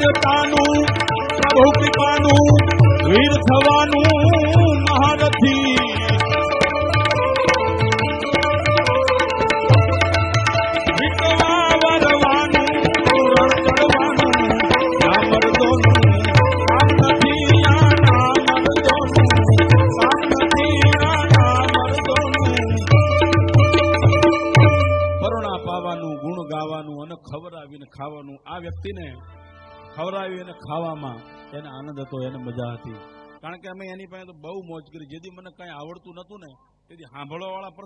વીરતાનું પ્રભુ કૃપાનું વીર થવાનું મહારથી વિકવા વરવાનું રણ ચડવાનું આ મર્દોનું કામ નથી આ ના મર્દોનું કામ નથી આ ના મર્દોનું કરુણા પાવાનું ગુણ ગાવાનું અને ખવડાવીને ખાવાનું આ વ્યક્તિને ખવડાવી અને ખાવામાં એને આનંદ હતો એને મજા હતી કારણ કે અમે એની પાસે તો બહુ મોજ કરી જેથી મને કઈ આવડતું નતું ને તેથી સાંભળવા વાળા